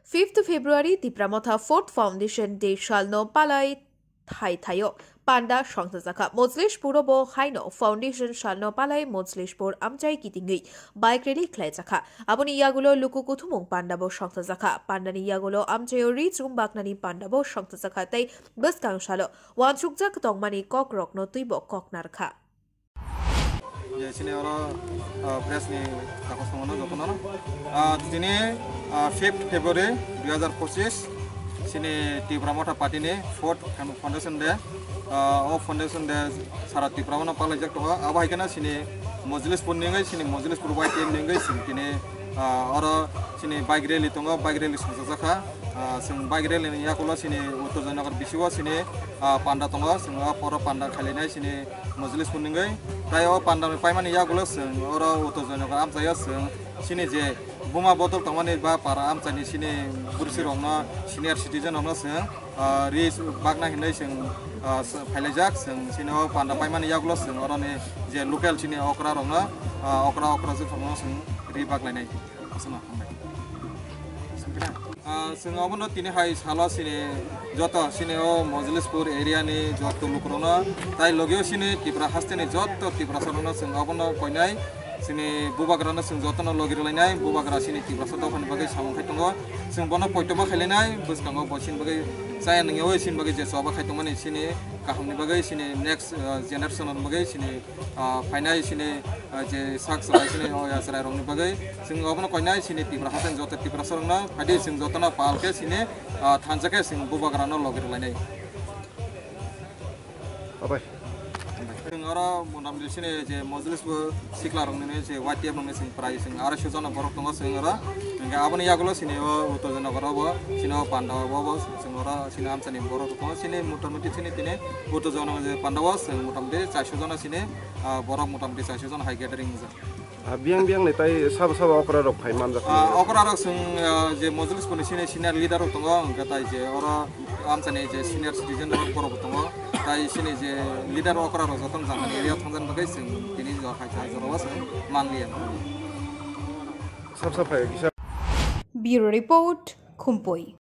5th February Tipramotha 4th Foundation Day Shalno Palai Thai Thayo Panda Shongtazaka Mojlishpur Bo Haino Foundation Shalno Palai Mojlishpur Amjai Kitingi Bike Rally Klejaka Aboni Yagulo Lukukutumung Panda Bo Shongtazaka Pandani Yagulo Amjayo Rizum Baknani Panda Bo Shongtazaka Tay Buskang Shalo Wanchukjak Tongmani Kok Rokno Tuibo Kok Narka sini orang press ni kakus pengono jokono. Sini 5th February 2025 sini Tipramotha party ni 4th Foundation Day. Foundation Day sarat Tipramotha palajak toh. Abah ikana sini Mojlishpur nengai sini Mojlishpur bike team nengai sini orang sini bike rally tunggu bike rally sukses sing bike rally ni yakulah sini Uttar Dinagar bisiwa sini panda tunggu sing poro panda kali ni sini Mojlishpur nengai tayo panda paiman yakulah sing orang Uttar Dinagar am saya sini je buma botol tunggu ni ba para am saya sini bersih rongna senior citizen rongna sing ris bagna hinai sing pelajak sini panda paiman yakulah sing orang ni je local sini okra rongna okra sih rongna sing ribak lainnya asma sing abon tini hai salo sini joto sini Mojlishpur area ni joto lukrona tai logio sini Tipra haste ni joto Tipra sarona sing abon koinai sini bubagrana sing joto no logir lainai bubagra sini Tipra soto kan bagai samong khaitongo sing bono poitoba khailenai buskango bosin bagai saya ningyo sin bagai je soba khaitongo ni sini kahumni bagai sini next generation on bagai sini finai sini je sak sarai sini ya sarai rongni bagai sing abon koinai sini Tipra haste joto Tipra sarona hadi sing joto na palke sini thanjake sing bubagrana logir lainai apa orang munam di sini je Mojlishpur siklar orang ini je wajib orang sing price sing arah sejana borok tunggu sing orang enggak apa nih ya kalau sini Uttar Dinagar apa sini Pandawa apa sing orang sini am sini borok tunggu sini muter-muter sini tini Uttar Dinagar je Pandawa sing muter-muter 400 jana sini borok muter-muter 400 jana high gathering biang netai sab okra rok phaiman jak okra rok sing je Mojlishpur sini senior leader tunggu enggak tai je orang am sini je senior citizen orang borok tunggu tai sini je leader okra rok jatong jangan area thongjan bagai sing tini jo khaja jorowas manglian sab phai Bureau Report Khumpoi